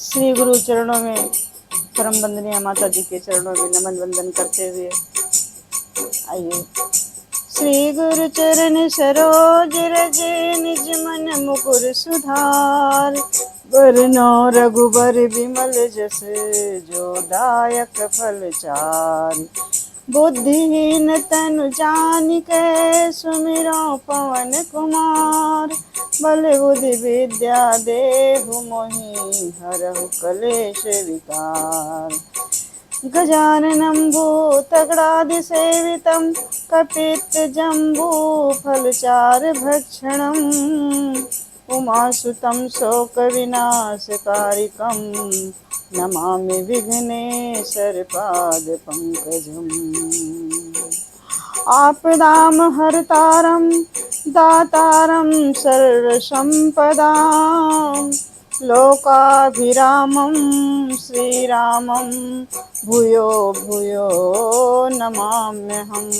श्री गुरु चरणों में परम वंदनीय माता जी के चरणों में नमन वंदन करते हुए आइए। श्री गुरु चरण सरोज रज निज मन मुकुर सुधार, बरनौ रघुबर विमल जस जो दायक फल चार। बुद्धिहीन तनु जानिके सुमिरौ पवन कुमार, बल बुद्धि विद्या देहु मोहि हरहु कलेश विकार। गजाननं भूतगणादिसेवितं कपित्थजम्बूफलचारुभक्षणं, उमासुतं शोकविनाशकारिकं नमामि विघ्नेश्वरपादपङ्कजम्। आपदामहर्तारं दातारं सर्वसम्पदां, लोकाभिरामं श्रीरामं भूयो भूयो नमाम्यहम्।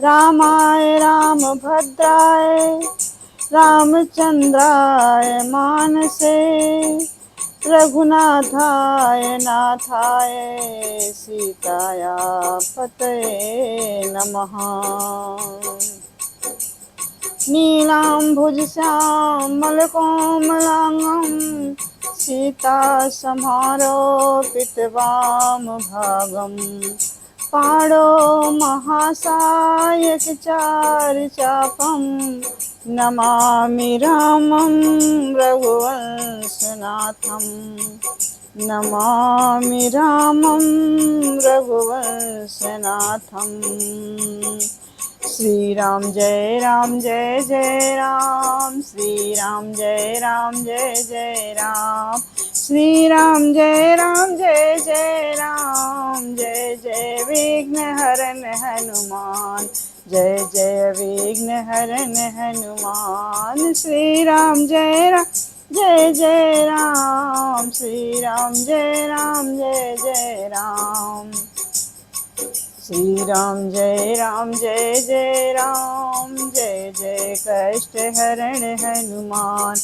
रामाय रामभद्राय रामचन्द्राय मानसे, रघुनाथाय नाथाय सीताया पतये नमः। नीलाम्बुजश्यामलकोमलाङ्गं सीतासमारोपितवामभागं, पाणौ महासायकचारुचापं नमामि रामं रघुवंशनाथं। नमामि रामं रघुवंशनाथं। श्री राम जय जय राम, श्री राम जय जय राम, श्री राम जय जय राम। जय जय विघ्न हरन हनुमान, जय जय विघ्न हरन हनुमान। श्री राम जय जय राम, श्री राम जय जय राम। श्री राम जय जय राम, जय जय कष्ट हरण हनुमान,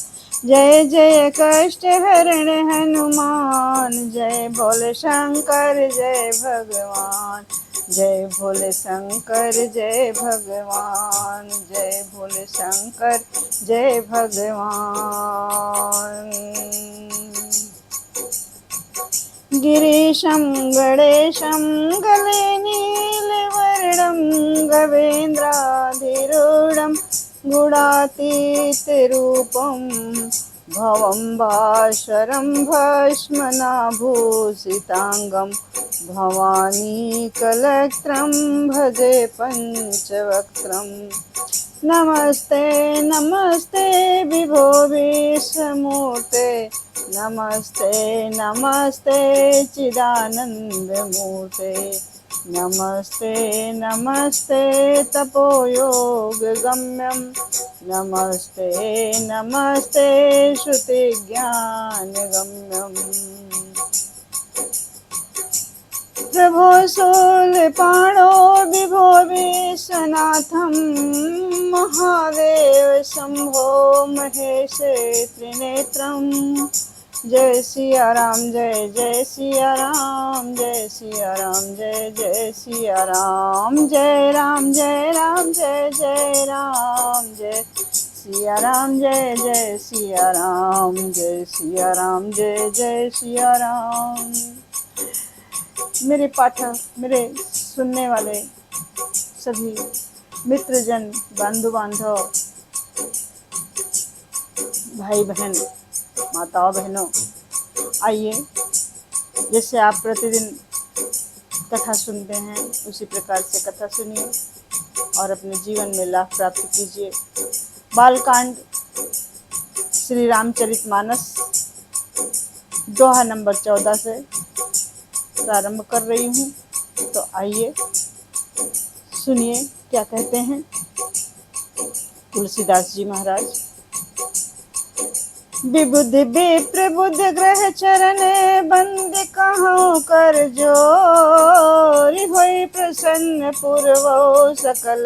जय जय कष्ट हरण हनुमान। जय भोले शंकर जय भगवान, जय भोले शंकर जय भगवान, जय भोले शंकर जय भगवान। गिरीशं गणेशं गले नीलवर्णं, गवेन्द्राधिरूढं गुणातीतरूपं, भवं भास्वरं भस्मनाभूषिताङ्गं, भवानी कलत्रं भजे पञ्चवक्त्रम्। नमस्ते नमस्ते विभो विश्वमूर्ते, नमस्ते नमस्ते चिदानन्दमूर्ते, नमस्ते नमस्ते तपोयोगगम्यं, नमस्ते नमस्ते श्रुतिज्ञानगम्यम्। प्रभो शूलपाणौ विभो विश्वनाथं, महादेव शंभो महेश त्रिनेत्रं। जय सिया राम जय सिया राम, जय सिया राम जय सिया राम। जय राम जय जय राम, जय सिया राम जय सिया राम, जय सिया राम जय सिया राम। मेरे पाठक, मेरे सुनने वाले सभी मित्रजन, बंधु बांधव, भाई बहन, माताओं बहनों, आइए जैसे आप प्रतिदिन कथा सुनते हैं उसी प्रकार से कथा सुनिए और अपने जीवन में लाभ प्राप्त कीजिए। बालकांड श्री रामचरितमानस दोहा नंबर 14 से प्रारंभ कर रही हूँ, तो आइए सुनिए क्या कहते हैं तुलसीदास जी महाराज। विबुध विप्र बुध ग्रह चरण बंद कहाँ कर जोरी, होई प्रसन्न पुरवो सकल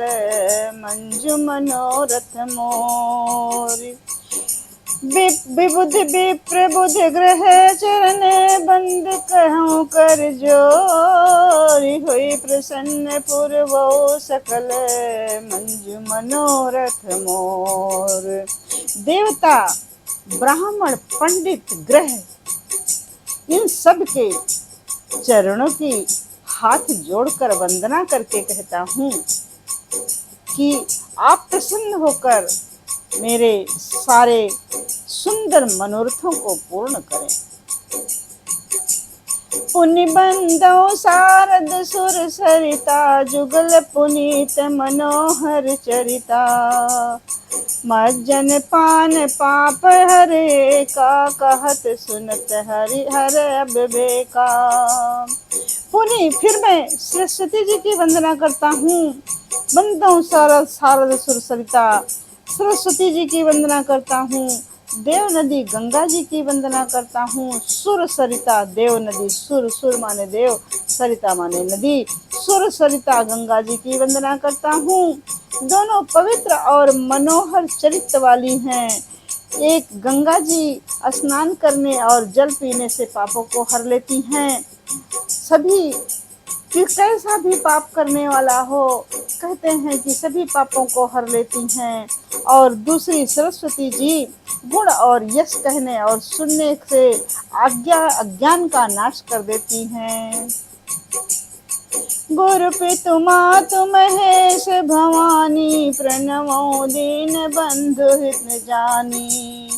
मंजु मनोरथ मोरी। विबुधि विप्र बुधि ग्रह चरण बंद कहूँ कर जोरी हुई प्रसन्न पूर्वो सकल मंजु मनोरथ मोर। देवता, ब्राह्मण, पंडित, ग्रह, इन सब के चरणों की हाथ जोड़कर वंदना करके कहता हूँ कि आप प्रसन्न होकर मेरे सारे सुंदर मनोरथों को पूर्ण करें। पुनि बंदो शारद सुर सरिता जुगल पुनीत मनोहर चरिता। मज्जन पान पाप हरे का कहत सुनत हरि हर अब बेका। पुनि फिर मैं सरस्वती जी की वंदना करता हूँ। बंदो शारद शारद सुर सरिता, सरस्वती जी की वंदना करता हूँ। देव नदी गंगा जी की वंदना करता हूँ। सुर सरिता, देव नदी, सुर सुर माने देव, सरिता माने नदी, सुर सरिता गंगा जी की वंदना करता हूँ। दोनों पवित्र और मनोहर चरित्र वाली हैं। एक गंगा जी स्नान करने और जल पीने से पापों को हर लेती हैं। सभी कि कैसा भी पाप करने वाला हो, कहते हैं कि सभी पापों को हर लेती हैं। और दूसरी सरस्वती जी गुण और यश कहने और सुनने से अज्ञान का नाश कर देती हैं। गुरु पितु मातु महेश भवानी प्रणमो दीन बंधु हित जानी।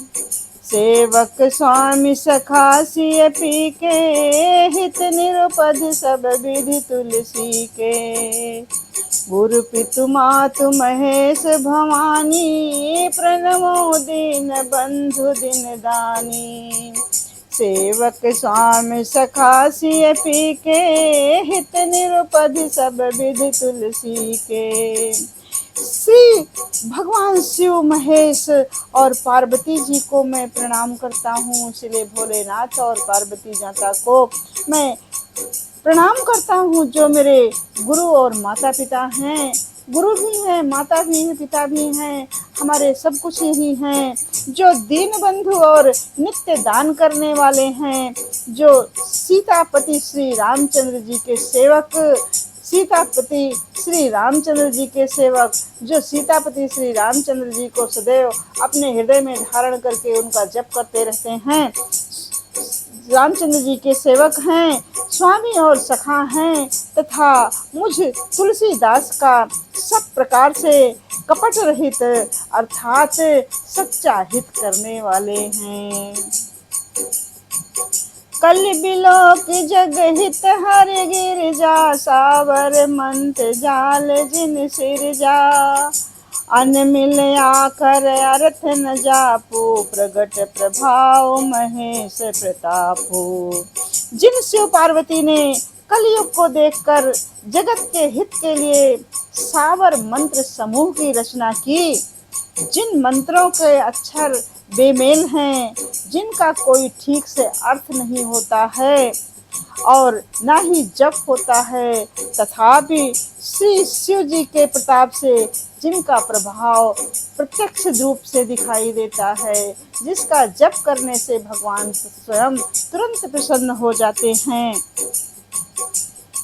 सेवक स्वामी सखा सिय पी के हित निरुपध सब विधि तुलसी के। गुरु पितु मातु महेश भवानी प्रणमो दीन बंधु दिन दानी। सेवक स्वामी सखा सिय पी के हित निरुपध सब विधि तुलसी के। श्री भगवान शिव महेश और पार्वती जी को मैं प्रणाम करता हूँ। श्री भोलेनाथ और पार्वती माता को मैं प्रणाम करता हूँ, जो मेरे गुरु और माता पिता हैं। गुरु भी हैं, माता भी हैं, पिता भी हैं, हमारे सब कुछ यही हैं। जो दीन बंधु और नित्य दान करने वाले हैं, जो सीतापति श्री रामचंद्र जी के सेवक, सीतापति श्री रामचंद्र जी के सेवक, जो सीतापति श्री रामचंद्र जी को सदैव अपने हृदय में धारण करके उनका जप करते रहते हैं, रामचंद्र जी के सेवक हैं, स्वामी और सखा हैं, तथा मुझ तुलसीदास का सब प्रकार से कपट रहित अर्थात सच्चा हित करने वाले हैं। कल बिलोक जग हित हर गिरजा सावर मंत जाल जिन सिरजा। अन मिल आकर अर्थ न जापो प्रगट प्रभाव महेश प्रतापो। जिन शिव पार्वती ने कलयुग को देखकर जगत के हित के लिए सावर मंत्र समूह की रचना की, जिन मंत्रों के अक्षर बेमेल हैं, जिनका कोई ठीक से अर्थ नहीं होता है और ना ही जप होता है, तथापि श्री शिव जी के प्रताप से जिनका प्रभाव प्रत्यक्ष रूप से दिखाई देता है, जिसका जप करने से भगवान स्वयं तुरंत प्रसन्न हो जाते हैं,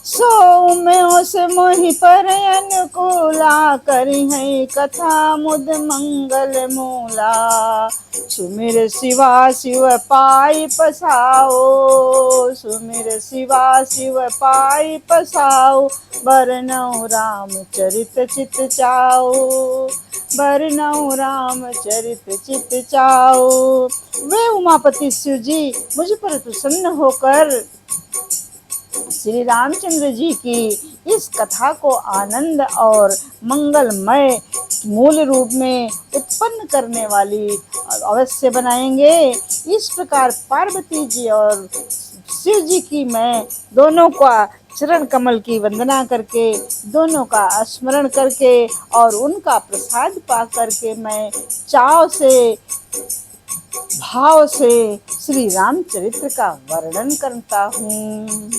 सो में से मोहि पर अनुकूला करी है कथा मुद मंगल मूला। सुमिर शिवा शिव पाई पसाओ, सुमिर शिवा शिव पाई पसाओ। बरनौ राम चरित चित चाओ, बरनौ राम चरित चित चाओ। वे उमापति शिव जी मुझ पर प्रसन्न होकर श्री रामचंद्र जी की इस कथा को आनंद और मंगलमय मूल रूप में उत्पन्न करने वाली अवश्य बनाएंगे। इस प्रकार पार्वती जी और शिव जी की मैं दोनों का चरण कमल की वंदना करके, दोनों का स्मरण करके और उनका प्रसाद पा करके मैं चाव से, भाव से श्री रामचरित्र का वर्णन करता हूँ।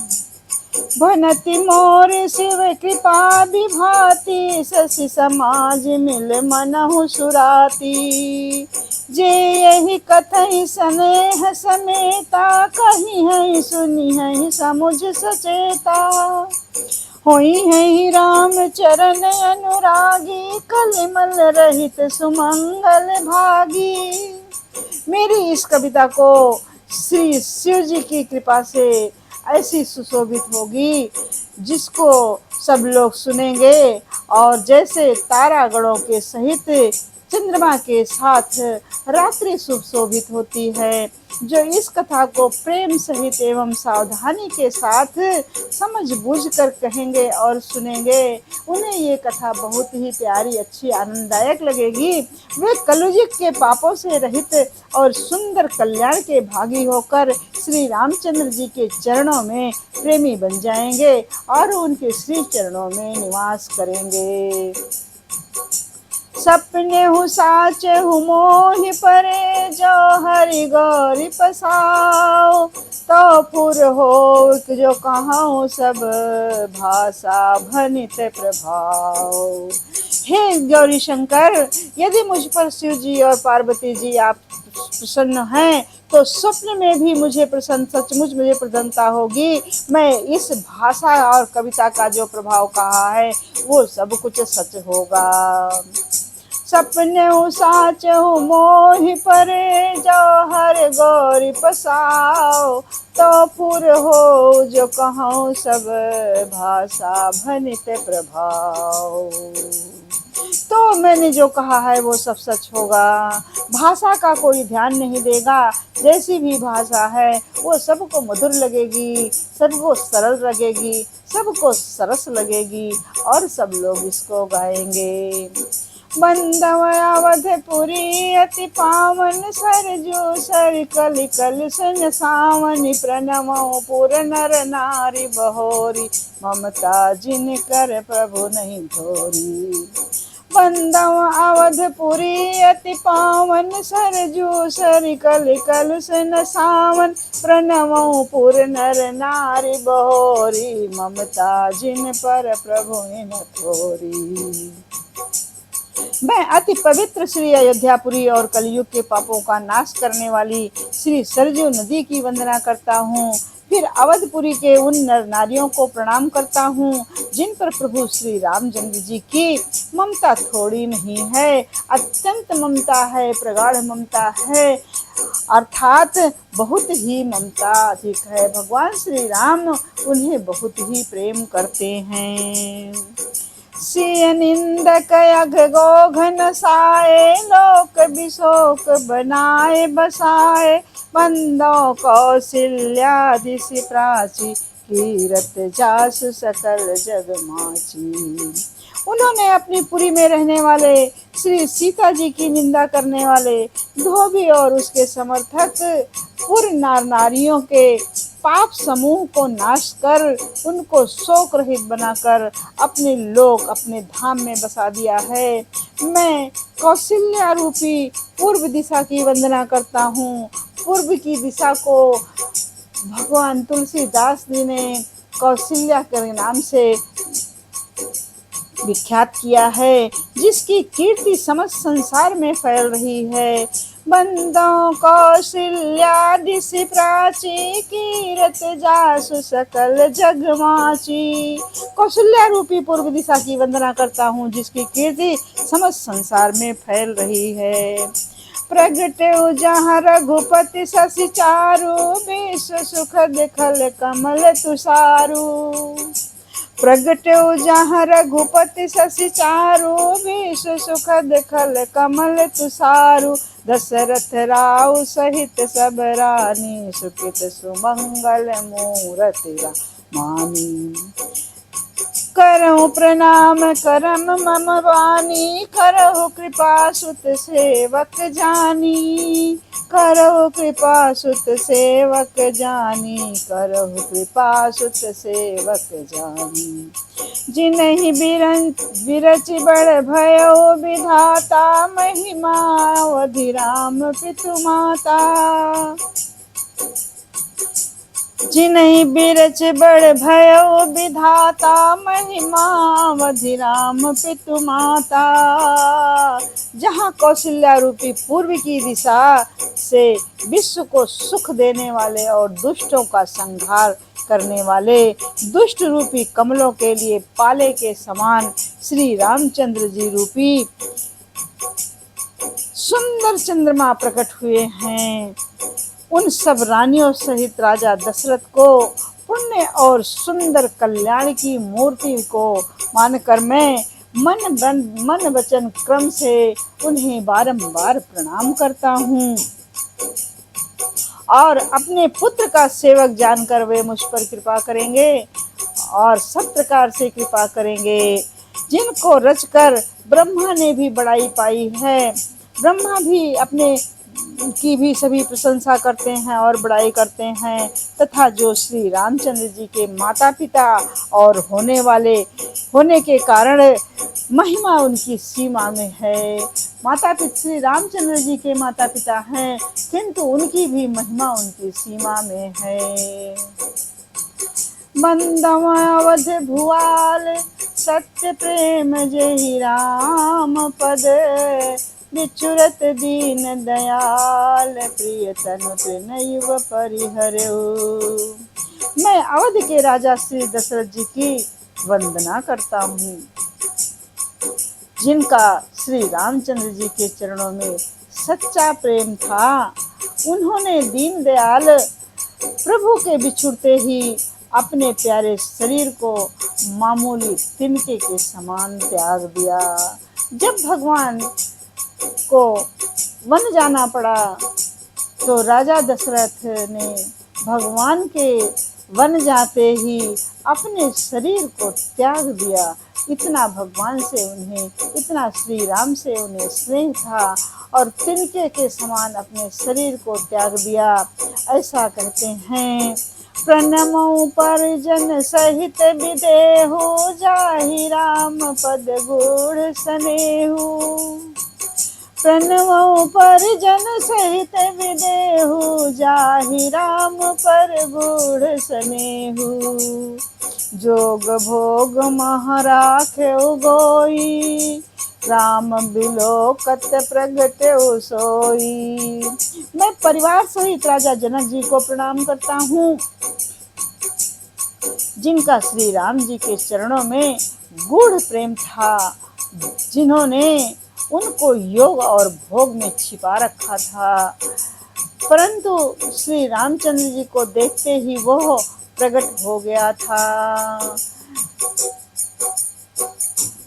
भनति मोर शिव कृपा विभाति, शशि समाज मिल मनहु सुराती। जे यही कथई स्नेह समेता, कही है सुनी है समुझ सचेता। होई है राम चरण अनुरागी, कलिमल रहित सुमंगल भागी। मेरी इस कविता को श्री शिव जी की कृपा से ऐसी सुशोभित होगी जिसको सब लोग सुनेंगे और जैसे तारागणों के सहित चंद्रमा के साथ रात्रि सुशोभित होती है। जो इस कथा को प्रेम सहित एवं सावधानी के साथ समझ बूझ कर कहेंगे और सुनेंगे, उन्हें ये कथा बहुत ही प्यारी, अच्छी, आनंददायक लगेगी। वे कलयुग के पापों से रहित और सुंदर कल्याण के भागी होकर श्री रामचंद्र जी के चरणों में प्रेमी बन जाएंगे और उनके श्री चरणों में निवास करेंगे। सपने हूँ साच हूँ मोहि परे, जो हरि गौरी पसाओ। तो पुर हो जो कहाऊँ सब, भाषा भनित प्रभाव। हे गौरी शंकर, यदि मुझ पर शिव जी और पार्वती जी आप प्रसन्न हैं तो स्वप्न में भी मुझे प्रसन्न, सचमुच मुझे प्रसन्नता होगी। मैं इस भाषा और कविता का जो प्रभाव कहा है वो सब कुछ सच होगा। सपने साच मोहि परे, जो हर गौरी पसाओ। तो पुर हो जो कहूँ सब, भाषा भनित प्रभाव। तो मैंने जो कहा है वो सब सच होगा। भाषा का कोई ध्यान नहीं देगा। जैसी भी भाषा है वो सबको मधुर लगेगी, सबको सरल लगेगी, सबको सरस लगेगी और सब लोग इसको गाएंगे। बंदव अवधपुरी अति पावन, सरजू सर कलि कल सन सावनि। प्रणमो पुर नर नारी बहोरी, ममता जिन कर प्रभु नहीं थोरी। बंदव अवधपुरी अति पावन, सरजू सर कलि कल सन सावन। प्रणमो पुर नर नारी बहोरी, ममता जिन पर प्रभु न थोरी। मैं अति पवित्र श्री अयोध्यापुरी और कलयुग के पापों का नाश करने वाली श्री सरजू नदी की वंदना करता हूँ। फिर अवधपुरी के उन नर नारियों को प्रणाम करता हूँ जिन पर प्रभु श्री रामचंद्र जी की ममता थोड़ी नहीं है, अत्यंत ममता है, प्रगाढ़ ममता है, अर्थात बहुत ही ममता अधिक है। भगवान श्री राम उन्हें बहुत ही प्रेम करते हैं। सिय निंदक अघ गोघन साए, लोक बिशोक बनाए बसाए। बंदो कौशल्यादिसि प्राची, कीरत जासु सकल जग माची। उन्होंने अपनी पुरी में रहने वाले श्री सीता जी की निंदा करने वाले धोबी और उसके समर्थक पुर नार नारियों के पाप समूह को नाश कर उनको शोक रहित बनाकर अपने लोक, अपने धाम में बसा दिया है। मैं कौशल्या रूपी पूर्व दिशा की वंदना करता हूँ। पूर्व की दिशा को भगवान तुलसीदास जी ने कौशल्या के नाम से विख्यात किया है, जिसकी कीर्ति समस्त संसार में फैल रही है। बंदों कौशल्यादिसि प्राची, कीरत जासु सकल जग माची। कौशल्या रूपी पूर्व दिशा की वंदना करता हूँ जिसकी कीर्ति समस्त संसार में फैल रही है। प्रगटे जहाँ रघुपति शशि चारु, विश्व सुख देखल कमल तुषारु। प्रगट्यो जहाँ रघुपति शशि चारु, विश्व सुख देखल कमल तुषारु। दशरथ राउ सहित सब रानी, सुखित सुमंगल मूरति रामानी। करहु प्रणाम करम मम वाणी, करहु कृपा सुत सेवक जानी। करहु कृपा सुत सेवक जानी, करहु कृपा सुत सेवक जानी। जिनहि बिरचि बड़ भयो विधाता, महिमा अवधि राम पितु माता। जिन्हि बिरच बड़ भयो विधाता, महिमा अवधि राम पितु माता। जहाँ कौशल्या रूपी पूर्व की दिशा से विश्व को सुख देने वाले और दुष्टों का संहार करने वाले दुष्ट रूपी कमलों के लिए पाले के समान श्री रामचंद्र जी रूपी सुंदर चंद्रमा प्रकट हुए हैं। उन सब रानियों सहित राजा दशरथ को पुण्य और सुंदर कल्याण की मूर्ति को मानकर मैं मन वचन क्रम से उन्हें बारंबार प्रणाम करता हूँ और अपने पुत्र का सेवक जानकर वे मुझ पर कृपा करेंगे और सब प्रकार से कृपा करेंगे। जिनको रचकर ब्रह्मा ने भी बड़ाई पाई है, ब्रह्मा भी अपने की भी सभी प्रशंसा करते हैं और बड़ाई करते हैं, तथा जो श्री रामचंद्र जी के माता पिता और होने के कारण महिमा उनकी सीमा में है। माता पिता श्री रामचंद्र जी के माता पिता हैं, किंतु उनकी भी महिमा उनकी सीमा में है। बंदम अवध भुआल सत्य प्रेम जहि राम पद, विचुरत दीन दयाल प्रिय तनु तनयुव परिहरऊ। मैं अवध के राजा श्री दशरथ जी की वंदना करता हूँ, जिनका श्री रामचंद्र जी के चरणों में सच्चा प्रेम था। उन्होंने दीन दयाल प्रभु के बिछुड़ते ही अपने प्यारे शरीर को मामूली तिनके के समान त्याग दिया। जब भगवान को वन जाना पड़ा तो राजा दशरथ ने भगवान के वन जाते ही अपने शरीर को त्याग दिया। इतना भगवान से उन्हें, इतना श्री राम से उन्हें स्नेह था और तिनके के समान अपने शरीर को त्याग दिया। ऐसा कहते हैं, प्रणमो परिजन सहित विदेहु, जाहि राम पद गूढ़ स्नेहु। प्रणमो परिजन सहित विदेहु, जाहि राम पर गूढ़ स्नेहु। जोग भोग महराख्यउ गोई, राम बिलोकत प्रगट्यउ सोई। मैं परिवार सहित राजा जनक जी को प्रणाम करता हूँ, जिनका श्री राम जी के चरणों में गूढ़ प्रेम था, जिन्होंने उनको योग और भोग में छिपा रखा था, परंतु श्री रामचंद्र जी को देखते ही वह प्रकट हो गया था।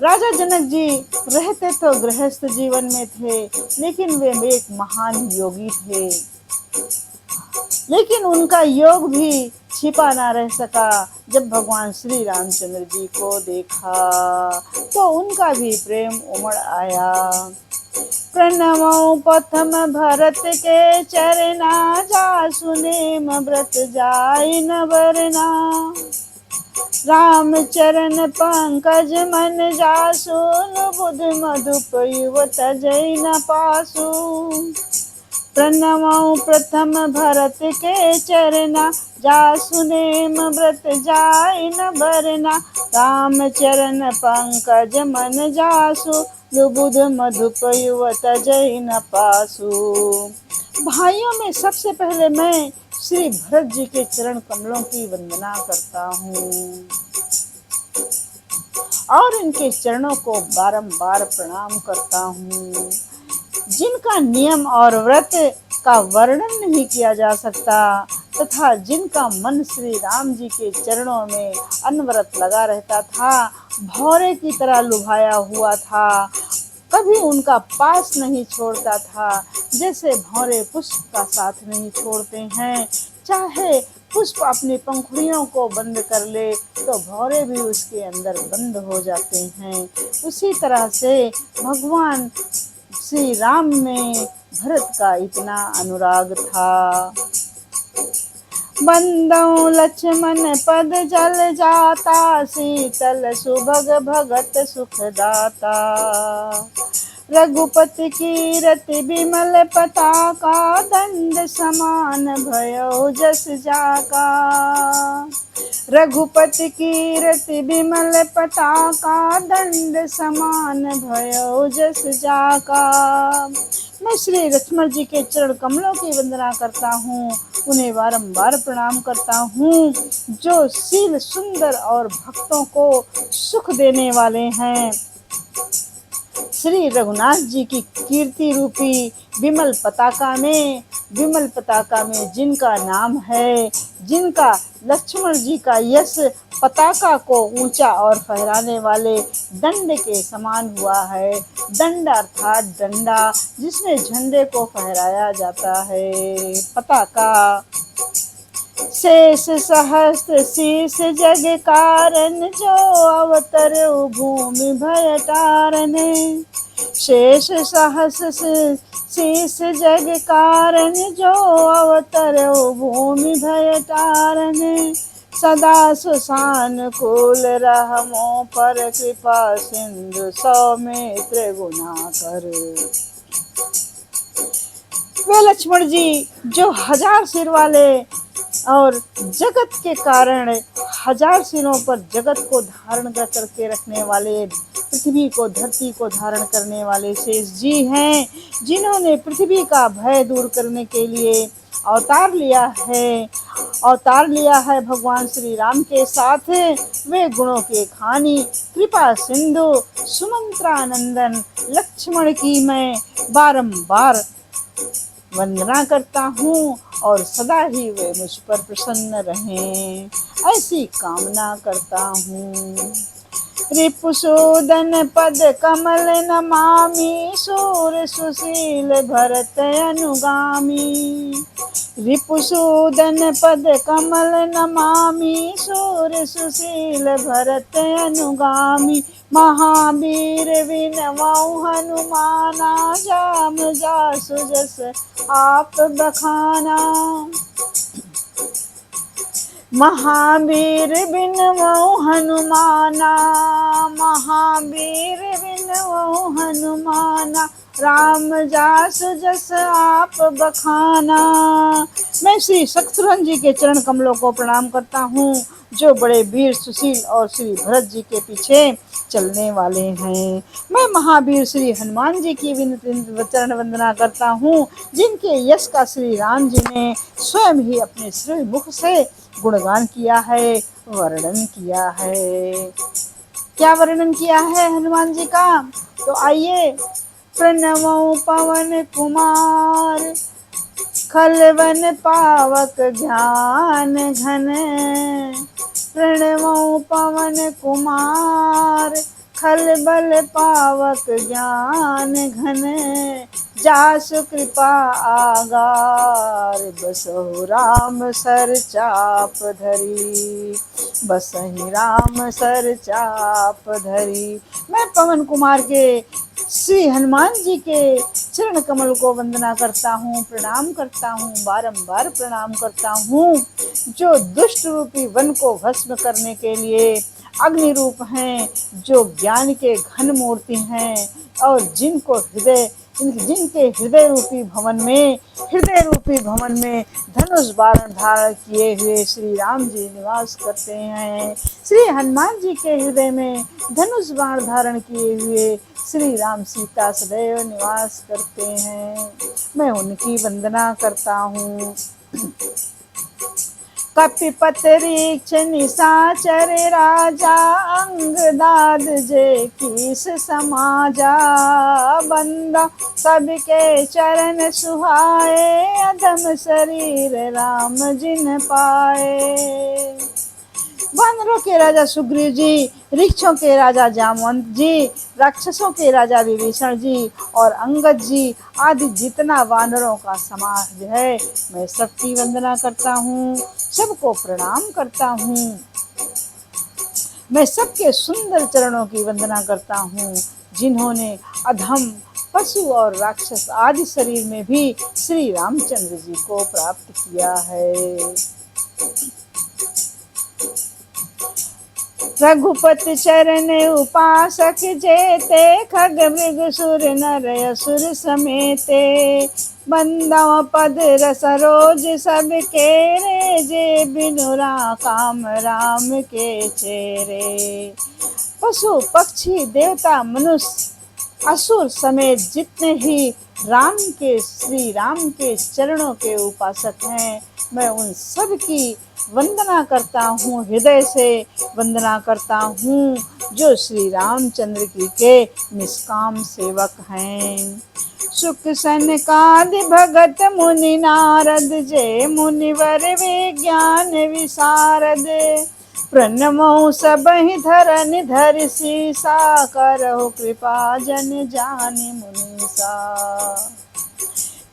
राजा जनक जी रहते तो गृहस्थ जीवन में थे, लेकिन वे एक महान योगी थे। लेकिन उनका योग भी छिपा ना रह सका। जब भगवान श्री रामचंद्र जी को देखा तो उनका भी प्रेम उमड़ आया। प्रणमो प्रथम भरत के चरना, जासु नेम व्रत जाय न बरना। राम चरण पंकज मन जासु, बुध मधुप युव तजै न पासु। प्रणमो प्रथम भरत के चरना, जासु नेम व्रत जाय न बरना। राम चरण पंकज मन जासु, बुध मधुप युव तजै न पासु। भाइयों में सबसे पहले मैं श्री भरत जी के चरण कमलों की वंदना करता हूँ और इनके चरणों को बारंबार प्रणाम करता हूँ, जिनका नियम और व्रत का वर्णन नहीं किया जा सकता, तथा जिनका मन श्री राम जी के चरणों में अनवरत लगा रहता था, भौरे की तरह लुभाया हुआ था, कभी उनका पास नहीं छोड़ता था, जैसे भौरे पुष्प का साथ नहीं छोड़ते हैं। चाहे पुष्प अपनी पंखुड़ियों को बंद कर ले तो भौरे भी उसके अंदर बंद हो जाते हैं। उसी तरह से भगवान श्री राम में भरत का इतना अनुराग था। बंदौ लक्ष्मण पद जल जाता, शीतल सुभग भगत सुखदाता। रघुपति कीरति बिमल पताका, दंड समान भयो जस जाका। रघुपति कीरति बिमल पताका, दंड समान भयो जस जाका। मैं श्री लक्ष्मण जी के चरण कमलों की वंदना करता हूँ, उन्हें बारंबार प्रणाम करता हूँ, जो शील सुंदर और भक्तों को सुख देने वाले हैं। श्री रघुनाथ जी की कीर्ति रूपी विमल पताका में जिनका नाम है, जिनका लक्ष्मण जी का यश पताका को ऊंचा और फहराने वाले दंड के समान हुआ है। दंड अर्थात डंडा, जिसमें झंडे को फहराया जाता है। पताका शेष सहस्त्र शीस जग कारण, जो अवतर भूमि भय तारन। शेष सहस्त्र शीस जग कारण, जो अवतर भूमि भय तारन। सदा सुसानुकूल रहमो पर, कृपा सिंधु सौमित्र गुणाकर। वे लक्ष्मण जी जो हजार सिर वाले और जगत के कारण, हजार सिरों पर जगत को धारण करके रखने वाले, पृथ्वी को धरती को धारण करने वाले शेष जी हैं, जिन्होंने पृथ्वी का भय दूर करने के लिए अवतार लिया है भगवान श्री राम के साथ। वे गुणों के खानी कृपा सिंधु सुमंत्रानंदन लक्ष्मण की मैं बारंबार वंदना करता हूँ, और सदा ही वे मुझ पर प्रसन्न रहें, ऐसी कामना करता हूँ। रिपुसूदन पद कमल नमामि, सूर सुशील भरत अनुगामी। रिपुसूदन पद कमल नमामि, सूर सुशील भरत अनुगामी। महावीर विनमौ हनुमाना, जाम जासु जस आप बखाना। महावीर बिनमौ हनुमाना, महावीर बिनमौ हनुमाना, राम जासु जस आप बखाना। मैं श्री शत्रुघ्न जी के चरण कमलों को प्रणाम करता हूँ, जो बड़े वीर सुशील और श्री भरत जी के पीछे चलने वाले हैं। मैं महावीर श्री हनुमान जी की चरण वंदना करता हूँ, जिनके यश का श्री राम जी ने स्वयं ही अपने श्री मुख से गुणगान किया है, वर्णन किया है। क्या वर्णन किया है हनुमान जी का? तो आइए। प्रणमो पवन कुमार, खलवन पावक ज्ञान घन। प्रणमो पवन कुमार, खलबल पावक ज्ञान घन। जासु कृपा आगार, बसहु राम सर चाप धरी। बसहि राम सर चाप धरी। मैं पवन कुमार के श्री हनुमान जी के चरण कमल को वंदना करता हूँ, प्रणाम करता हूँ, बारंबार प्रणाम करता हूँ, जो दुष्ट रूपी वन को भस्म करने के लिए अग्नि रूप हैं, जो ज्ञान के घन मूर्ति हैं, और जिनके हृदय रूपी भवन में धनुष बाण धारण किए हुए श्री राम जी निवास करते हैं। श्री हनुमान जी के हृदय में धनुष बाण धारण किए हुए श्री राम सीता सदैव निवास करते हैं। मैं उनकी वंदना करता हूँ। कपिपतरीक्ष निशाचर राजा, अंगदाद जे कीस समाजा। बंदा सबके चरण सुहाए, अधम शरीर राम जिन पाए। वानरों के राजा सुग्रीव जी, वृक्षों के राजा जामवंत जी, राक्षसों के राजा विभीषण जी और अंगद जी आदि जितना वानरों का समाज है, मैं सबकी वंदना करता हूँ, सबको प्रणाम करता हूँ। मैं सबके सुंदर चरणों की वंदना करता हूँ, जिन्होंने अधम पशु और राक्षस आदि शरीर में भी श्री रामचंद्र जी को प्राप्त किया है। रघुपति चरण उपासक जेते, खग मृग सुर नर असुर समेते। बंदव पद रस रोज सब केरे, जे बिनु काम राम के चेरे। पशु पक्षी देवता मनुष्य असुर समेत जितने ही राम के, श्री राम के चरणों के उपासक हैं, मैं उन सब की वंदना करता हूँ, हृदय से वंदना करता हूँ, जो श्री रामचंद्र जी के निष्काम सेवक हैं। सुख सनकादि भगत मुनि नारद, जे मुनिवर विज्ञान विशारद। प्रणमो सबहि धरन धरि सीसा, करहु कृपा जन जानि मुनीसा।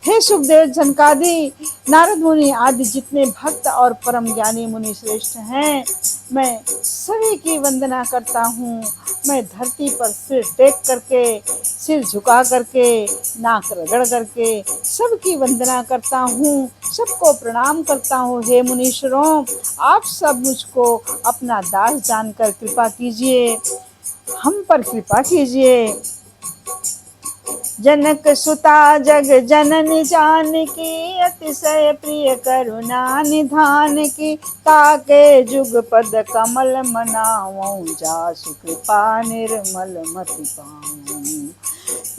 हे सुखदेव, जनकादि, नारद मुनि आदि जितने भक्त और परम ज्ञानी मुनि श्रेष्ठ हैं, मैं सभी की वंदना करता हूँ। मैं धरती पर सिर टेक करके, सिर झुका करके, नाक रगड़ करके सबकी वंदना करता हूँ, सबको प्रणाम करता हूँ। हे मुनीश्वरों, आप सब मुझको अपना दास जानकर कृपा कीजिए, हम पर कृपा कीजिए। जनक सुता जग जननी जानकी, अतिशय प्रिय करुणा निधान की। ताके जुग पद कमल मनावऊं, जासु कृपा निर्मल मति पाऊं।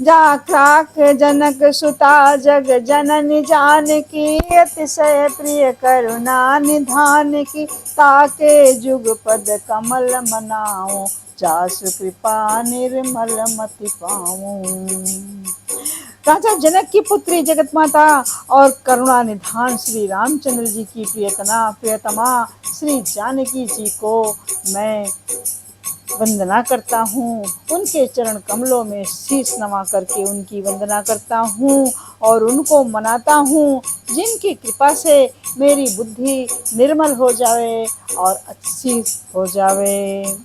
जाक्राक जनक सुता जग जननी जानकी, अतिशय प्रिय करुणा निधान की। ताके जुग पद कमल मनाऊं, जासु कृपा निर्मल मति पाऊं। राजा जनक की पुत्री जगत माता और करुणा निधान श्री रामचंद्र जी की प्रियतमा श्री जानकी जी को मैं वंदना करता हूँ। उनके चरण कमलों में शीश नवा करके उनकी वंदना करता हूँ और उनको मनाता हूँ, जिनकी कृपा से मेरी बुद्धि निर्मल हो जावे और अच्छी हो जावे।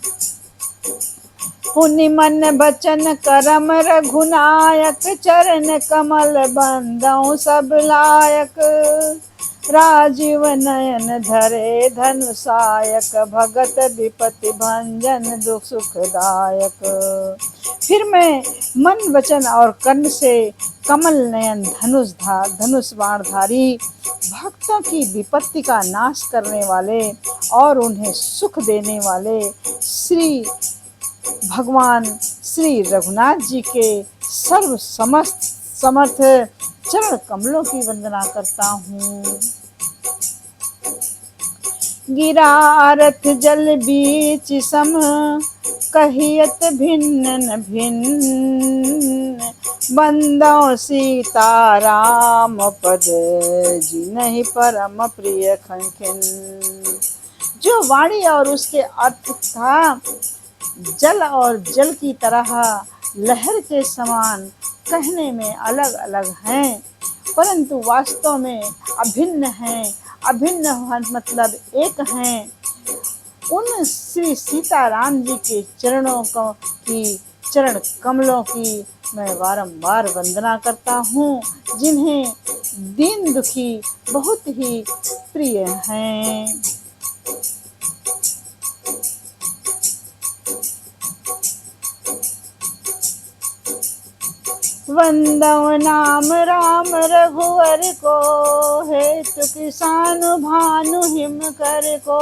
पुनि मन बचन करम रघुनायक, चरण कमल बंदौ सब लायक। राजीव नयन धरे धनुषायक, भगत विपति भंजन दुख सुखदायक। फिर मैं मन वचन और कर्म से कमल नयन धनुष बाणधारी, भक्तों की विपत्ति का नाश करने वाले और उन्हें सुख देने वाले श्री भगवान श्री रघुनाथ जी के सर्व समर्थ चरण कमलों की वंदना करता हूँ। गिरा रथ जल बीच सम, कहियत भिन्न न भिन्न। बंदौ सीता राम पद, जिनहि परम प्रिय खिन। जो वाणी और उसके अर्थ था, जल और जल की तरह लहर के समान कहने में अलग अलग हैं, परंतु वास्तव में अभिन्न हैं। अभिन्न मतलब एक हैं। उन श्री सीताराम जी के चरणों की, चरण कमलों की मैं बारंबार वंदना करता हूँ, जिन्हें दीन दुखी बहुत ही प्रिय हैं। वंदव नाम राम रघुवर को, हेतु किसान भानु हिम कर को।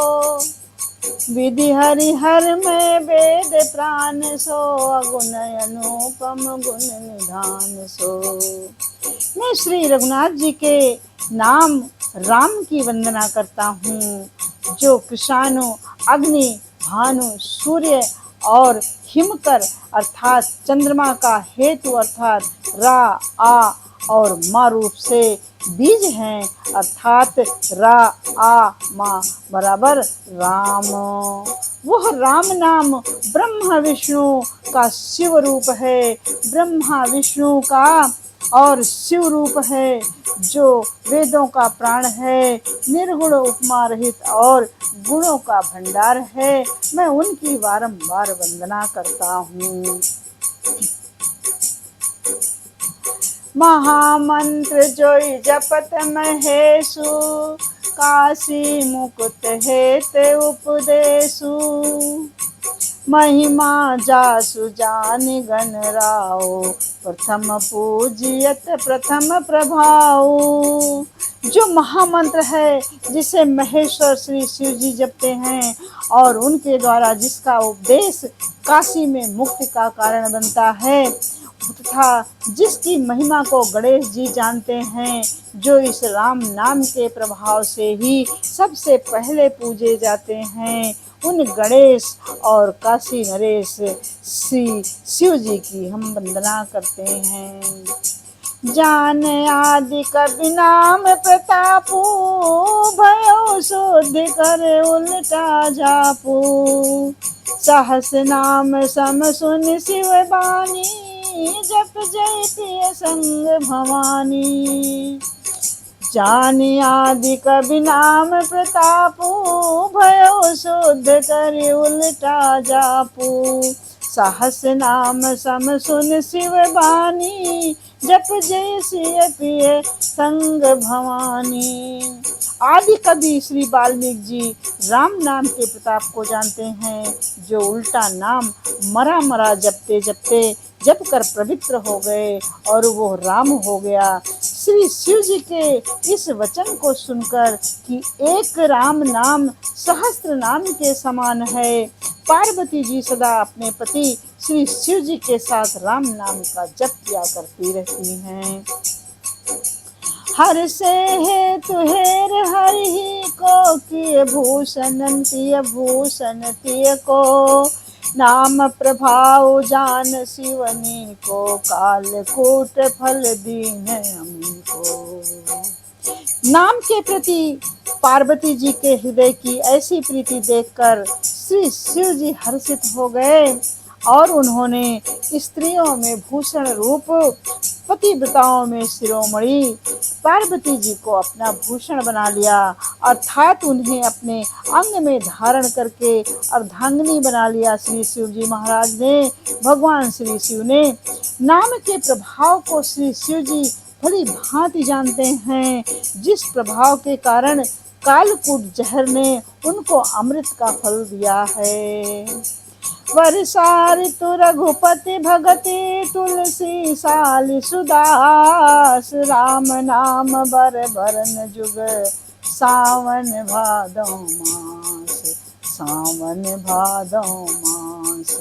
विधि हरिहर में वेद प्राण सो, अगुण अनुपम गुण निधान सो। मैं श्री रघुनाथ जी के नाम राम की वंदना करता हूँ, जो किसानों अग्नि भानु सूर्य और हिमकर अर्थात चंद्रमा का हेतु अर्थात रा आ और मा रूप से बीज हैं, अर्थात रा आ मा बराबर राम। वह राम नाम ब्रह्मा विष्णु का शिव रूप है, ब्रह्मा विष्णु का और शिव रूप है, जो वेदों का प्राण है, निर्गुण उपमा रहित और गुणों का भंडार है। मैं उनकी बारंबार वंदना करता हूँ। महामंत्र जोई जपत महेशु, काशी मुकुट हेत उपदेशु, महिमा जासु जानि गण राओ, प्रथम पूजियत प्रथम प्रभाऊ। जो महामंत्र है जिसे महेश्वर श्री शिव जी जपते हैं और उनके द्वारा जिसका उपदेश काशी में मुक्ति का कारण बनता है, तथा जिसकी महिमा को गणेश जी जानते हैं, जो इस राम नाम के प्रभाव से ही सबसे पहले पूजे जाते हैं, उन गणेश और काशी नरेश श्री शिव जी की हम वंदना करते हैं। जान आदि कवि नाम प्रतापू, भयो शुद्ध कर उल्टा जापू, सहस नाम सम सुन शिव बानी, जप जय प्रिय संग भवानी। जान आदि कवि नाम प्रतापू, भयो शुद्ध कर उल्टा जापू, सहस नाम सम सुन शिव बानी, जप जय सिय प्रिय संग भवानी। आदि कवि श्री वाल्मीकि जी राम नाम के प्रताप को जानते हैं, जो उल्टा नाम मरा मरा जपते जपते जप कर पवित्र हो गए और वो राम हो गया। श्री शिव जी के इस वचन को सुनकर कि एक राम नाम सहस्त्र नाम के समान है, पार्वती जी सदा अपने पति श्री शिव जी के साथ राम नाम का जप किया करती रहती हैं। हर से हेतु हेर हर ही को, किए भूषण तिय भूषण तिय को, नाम प्रभाव जान शिवनी को, कालकूट फल दीन हमको। नाम के प्रति पार्वती जी के हृदय की ऐसी प्रीति देखकर श्री शिव जी हर्षित हो गए और उन्होंने स्त्रियों में भूषण रूप, पतिव्रताओं में शिरोमणि पार्वती जी को अपना भूषण बना लिया, अर्थात उन्हें अपने अंग में धारण करके अर्धांगिनी बना लिया। श्री शिव जी महाराज ने, भगवान श्री शिव ने नाम के प्रभाव को श्री शिव जी भली भांति जानते हैं, जिस प्रभाव के कारण कालकूट जहर ने उनको अमृत का फल दिया है। वर्षा ऋतु रघुपति भगति, तुलसी साल सुदास, राम नाम बर बरन जुग, सावन भादौ मास, सावन भादौ मास।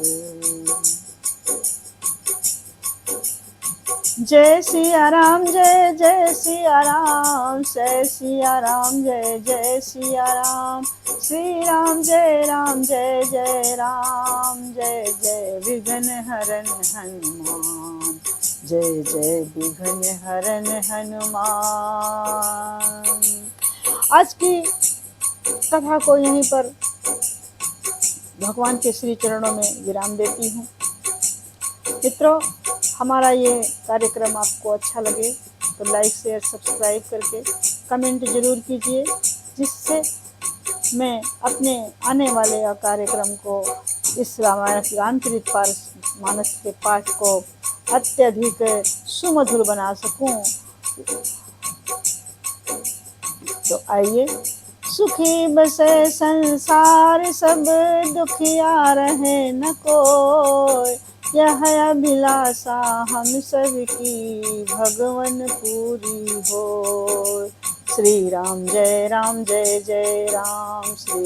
जय सिया राम जय जय सिया राम, जय सिया राम जय जय सिया राम, श्री राम जय जय राम, जय जय विघ्न हरन हनुमान, जय जय विघ्न हरन हनुमान। आज की कथा को यहीं पर भगवान के श्री चरणों में विराम देती हूँ। मित्रों, हमारा ये कार्यक्रम आपको अच्छा लगे तो लाइक शेयर सब्सक्राइब करके कमेंट जरूर कीजिए, जिससे मैं अपने आने वाले कार्यक्रम को, इस रामचरित मानस के पाठ को अत्यधिक सुमधुर बना सकूं। तो आइए, सुखी बसे संसार सब, दुखिया रहे न कोई, यह अभिलाषा हम सब की, भगवन पूरी हो। श्री राम जय जय राम, श्री